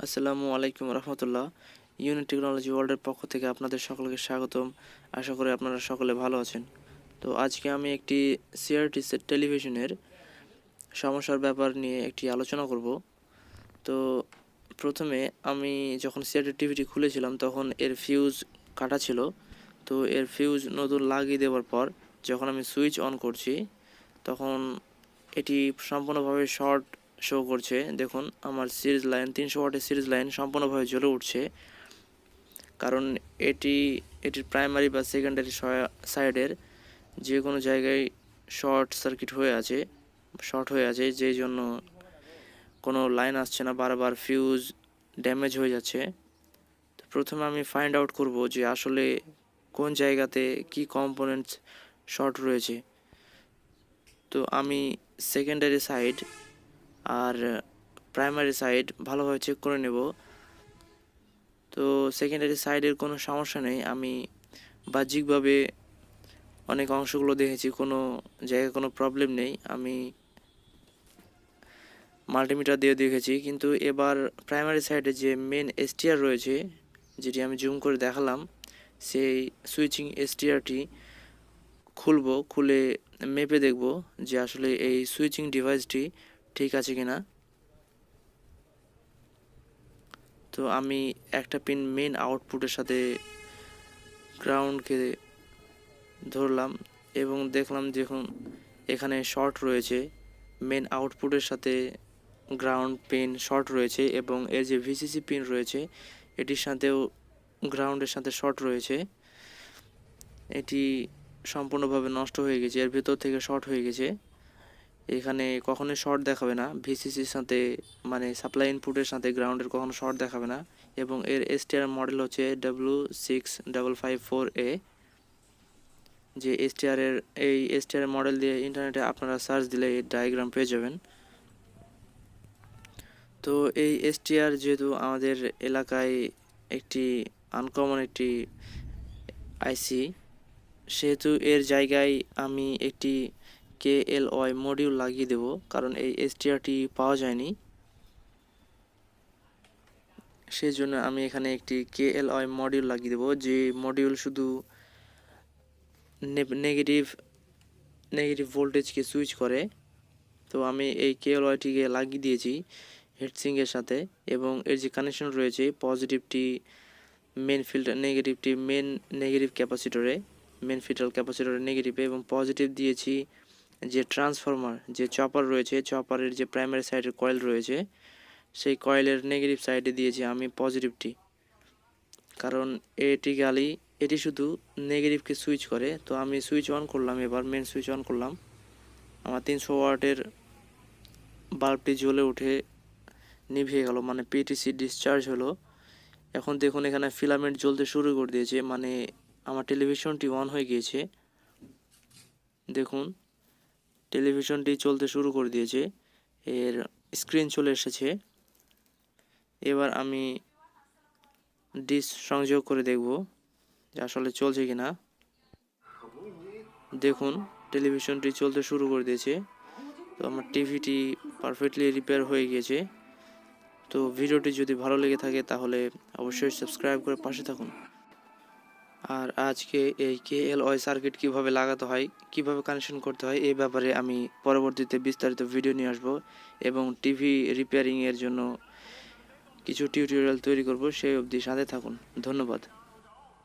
আসসালামু আলাইকুম রহমতুল্লাহ। Unit technology ওয়ার্ল্ডের পক্ষ থেকে আপনাদের সকলকে স্বাগতম। আশা করি আপনারা সকলে ভালো আছেন। তো আজকে আমি একটি সিআরটি সেট টেলিভিশনের সমস্যার ব্যাপার নিয়ে একটি আলোচনা করব। তো প্রথমে আমি যখন সিআরটি টিভিটি খুলেছিলাম তখন এর ফিউজ কাটা ছিল। তো এর ফিউজ নতুন লাগিয়ে দেওয়ার পর যখন আমি সুইচ অন করছি তখন এটি সম্পূর্ণভাবে শর্ট শো করছে। দেখুন আমার সিরিজ লাইন 300 ওয়াটের সিরিজ লাইন সম্পূর্ণভাবে জ্বলে উঠছে, কারণ এটির প্রাইমারি বা সেকেন্ডারি সাইডের যে কোনো জায়গায় শর্ট হয়ে আছে যেই জন্য কোনো লাইন আসছে না, বারবার ফিউজ ড্যামেজ হয়ে যাচ্ছে। তো প্রথমে আমি ফাইন্ড আউট করব যে আসলে কোন জায়গাতে কি কম্পোনেন্টস শর্ট রয়েছে। তো আমি সেকেন্ডারি সাইড আর প্রাইমারি সাইড ভালোভাবে চেক করে নেব। তো সেকেন্ডারি সাইডের কোনো সমস্যা নেই, আমি বাহ্যিকভাবে অনেক অংশগুলো দেখেছি, কোনো জায়গায় কোনো প্রবলেম নেই, আমি মাল্টিমিটার দিয়ে দেখেছি। কিন্তু এবার প্রাইমারি সাইডে যে মেন এসটিআর রয়েছে, যেটি আমি জুম করে দেখালাম, সেই সুইচিং এসটিআরটি খুলে মেপে দেখব যে আসলে এই সুইচিং ডিভাইসটি ঠিক আছে কিনা। তো আমি একটা পিন মেন আউটপুটের সাথে গ্রাউন্ডকে ধরলাম এবং দেখলাম দেখুন এখানে শর্ট রয়েছে, মেন আউটপুটের সাথে গ্রাউন্ড পিন শর্ট রয়েছে এবং এর যে ভিসিসি পিন রয়েছে এটির সাথেও গ্রাউন্ডের সাথে শর্ট রয়েছে। এটি সম্পূর্ণভাবে নষ্ট হয়ে গেছে, এর ভেতর থেকে শর্ট হয়ে গেছে। এখানে কখনোই শর্ট দেখাবে না, ভিসিসির সাথে মানে সাপ্লাই ইনপুটের সাথে গ্রাউন্ডের কখনো শর্ট দেখাবে না। এবং এর এসটিআর মডেল হচ্ছে W6554A। যে এই এসটিআর মডেল দিয়ে ইন্টারনেটে আপনারা সার্চ দিলে এই ডায়াগ্রাম পেয়ে যাবেন। তো এই এসটিআর যেহেতু আমাদের এলাকায় একটি আনকমন একটি আইসি, সেহেতু এর জায়গায় আমি একটি KLY মডিউল লাগিয়ে দেব, কারণ এই এসটিআরটি পাওয়া যায়নি। সেই জন্য আমি এখানে একটি KLY মডিউল লাগিয়ে দেব, যে মডিউল শুধু নেগেটিভ ভোল্টেজকে সুইচ করে। তো আমি এই KLYটিকে লাগিয়ে দিয়েছি হিটসিঙ্কের সাথে, এবং এর যে কানেকশন রয়েছে পজিটিভটি মেন ফিল্টার, নেগেটিভটি নেগেটিভ ক্যাপাসিটরে, মেন ফিল্টার ক্যাপাসিটরে নেগেটিভে, এবং পজিটিভ দিয়েছি যে ট্রান্সফরমার যে চপার রয়েছে, চপারের যে প্রাইমারি সাইডের কয়েল রয়েছে সেই কয়েলের নেগেটিভ সাইডে দিয়েছি আমি পজিটিভটি, কারণ এটি শুধু নেগেটিভকে সুইচ করে। তো আমি সুইচ অন করলাম, এবার মেন সুইচ অন করলাম, আমার 300 ওয়াটের বাল্বটি জ্বলে উঠে নিভিয়ে গেল, মানে পিটিসি ডিসচার্জ হলো। এখন দেখুন এখানে ফিলামেন্ট জ্বলতে শুরু করে দিয়েছে, মানে আমার টেলিভিশনটি অন হয়ে গিয়েছে। দেখুন টেলিভিশনটি চলতে শুরু করে দিয়েছে, এর স্ক্রিন চলে এসেছে। এবার আমি ডিশ সংযোগ করে দেখব যে আসলে চলছে কিনা। দেখুন টেলিভিশনটি চলতে শুরু করে দিয়েছে। তো আমার টিভিটি পারফেক্টলি রিপেয়ার হয়ে গিয়েছে। তো ভিডিওটি যদি ভালো লেগে থাকে তাহলে অবশ্যই সাবস্ক্রাইব করে পাশে থাকুন। আর আজকে এই KLY সার্কিট কিভাবে লাগাতে হয়, কিভাবে কানেকশন করতে হয়, এই ব্যাপারে আমি পরবর্তীতে বিস্তারিত ভিডিও নিয়ে আসব, এবং টিভি রিপেয়ারিংয়ের জন্য কিছু টিউটোরিয়াল তৈরি করব। সেই অবধি সাথে থাকুন। ধন্যবাদ।